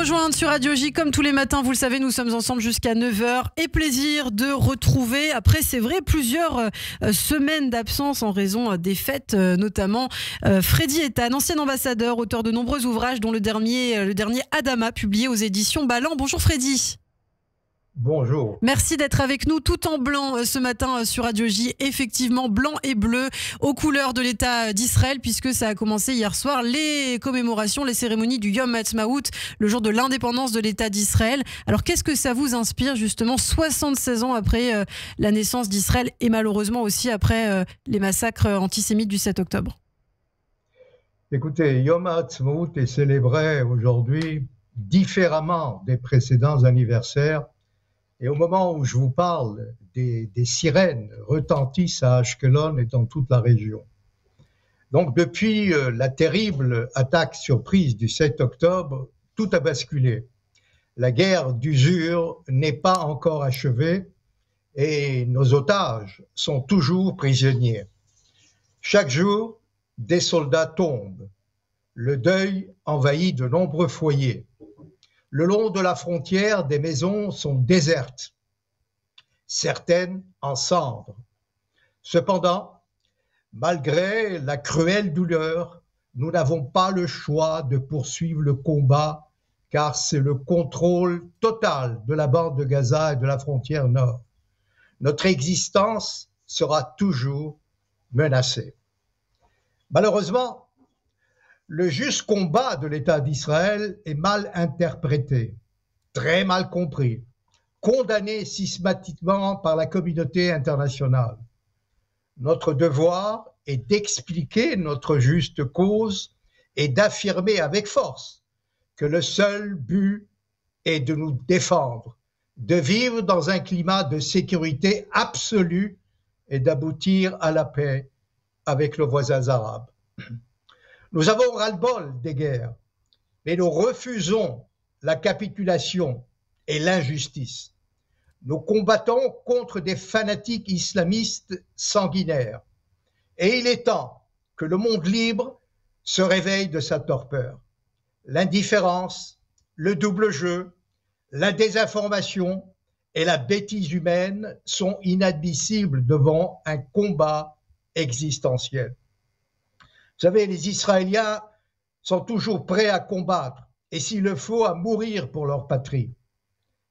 rejoindre sur Radio J comme tous les matins. Vous le savez, nous sommes ensemble jusqu'à 9h. Et plaisir de retrouver, après c'est vrai, plusieurs semaines d'absence en raison des fêtes, notamment Freddy Ethan, ancien ambassadeur, auteur de nombreux ouvrages dont le dernier Adama, publié aux éditions Ballant. Bonjour Freddy. Bonjour. Merci d'être avec nous tout en blanc ce matin sur Radio J. Effectivement, blanc et bleu aux couleurs de l'État d'Israël, puisque ça a commencé hier soir, les commémorations, les cérémonies du Yom Ha'atzmaut, le jour de l'indépendance de l'État d'Israël. Alors qu'est-ce que ça vous inspire justement 76 ans après la naissance d'Israël et malheureusement aussi après les massacres antisémites du 7 octobre? Écoutez, Yom Ha'atzmaut est célébré aujourd'hui différemment des précédents anniversaires. Et au moment où je vous parle, des sirènes retentissent à Ashkelon et dans toute la région. Donc depuis la terrible attaque surprise du 7 octobre, tout a basculé. La guerre d'usure n'est pas encore achevée et nos otages sont toujours prisonniers. Chaque jour, des soldats tombent. Le deuil envahit de nombreux foyers. Le long de la frontière, des maisons sont désertes, certaines en cendres. Cependant, malgré la cruelle douleur, nous n'avons pas le choix de poursuivre le combat, car c'est le contrôle total de la bande de Gaza et de la frontière nord. Notre existence sera toujours menacée. Malheureusement, le juste combat de l'État d'Israël est mal interprété, très mal compris, condamné systématiquement par la communauté internationale. Notre devoir est d'expliquer notre juste cause et d'affirmer avec force que le seul but est de nous défendre, de vivre dans un climat de sécurité absolue et d'aboutir à la paix avec nos voisins arabes. Nous avons ras-le-bol des guerres, mais nous refusons la capitulation et l'injustice. Nous combattons contre des fanatiques islamistes sanguinaires. Et il est temps que le monde libre se réveille de sa torpeur. L'indifférence, le double jeu, la désinformation et la bêtise humaine sont inadmissibles devant un combat existentiel. Vous savez, les Israéliens sont toujours prêts à combattre et s'il le faut, à mourir pour leur patrie.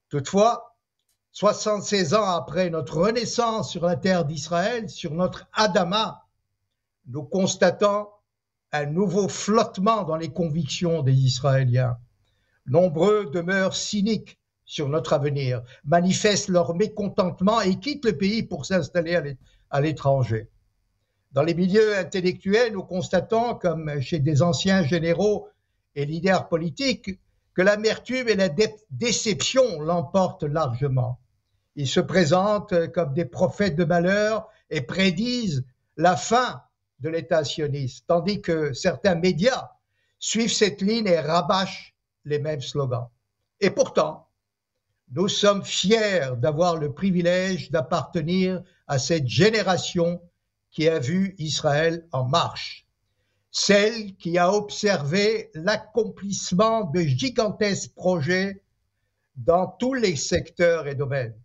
Toutefois, 76 ans après notre renaissance sur la terre d'Israël, sur notre Adama, nous constatons un nouveau flottement dans les convictions des Israéliens. Nombreux demeurent cyniques sur notre avenir, manifestent leur mécontentement et quittent le pays pour s'installer à l'étranger. Dans les milieux intellectuels, nous constatons, comme chez des anciens généraux et leaders politiques, que l'amertume et la déception l'emportent largement. Ils se présentent comme des prophètes de malheur et prédisent la fin de l'État sioniste, tandis que certains médias suivent cette ligne et rabâchent les mêmes slogans. Et pourtant, nous sommes fiers d'avoir le privilège d'appartenir à cette génération qui a vu Israël en marche, celle qui a observé l'accomplissement de gigantesques projets dans tous les secteurs et domaines.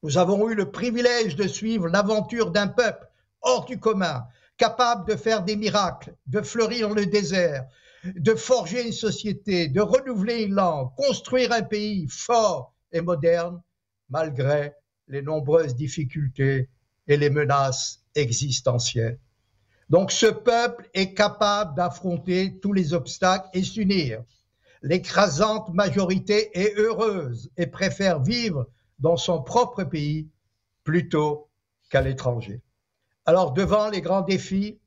Nous avons eu le privilège de suivre l'aventure d'un peuple hors du commun, capable de faire des miracles, de fleurir le désert, de forger une société, de renouveler une langue, construire un pays fort et moderne, malgré les nombreuses difficultés et les menaces existentielles. Donc ce peuple est capable d'affronter tous les obstacles et s'unir. L'écrasante majorité est heureuse et préfère vivre dans son propre pays plutôt qu'à l'étranger. Alors devant les grands défis,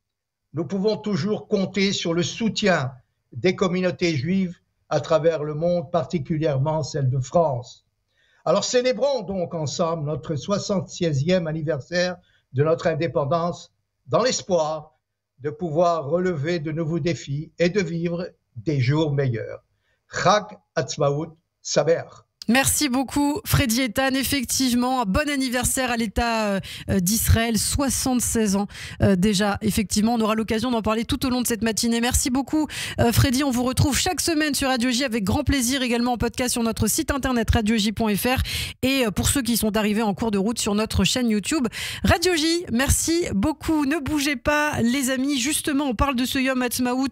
nous pouvons toujours compter sur le soutien des communautés juives à travers le monde, particulièrement celle de France. Alors célébrons donc ensemble notre 76e anniversaire de notre indépendance dans l'espoir de pouvoir relever de nouveaux défis et de vivre des jours meilleurs. Chag Atzmaut Sameach. Merci beaucoup Freddy Ethan. Effectivement, bon anniversaire à l'État d'Israël, 76 ans déjà. Effectivement, on aura l'occasion d'en parler tout au long de cette matinée. Merci beaucoup Freddy. On vous retrouve chaque semaine sur Radio J avec grand plaisir, également en podcast sur notre site internet radioj.fr et pour ceux qui sont arrivés en cours de route sur notre chaîne YouTube Radio J. Merci beaucoup. Ne bougez pas les amis. Justement, on parle de ce Yom Ha'atzmaut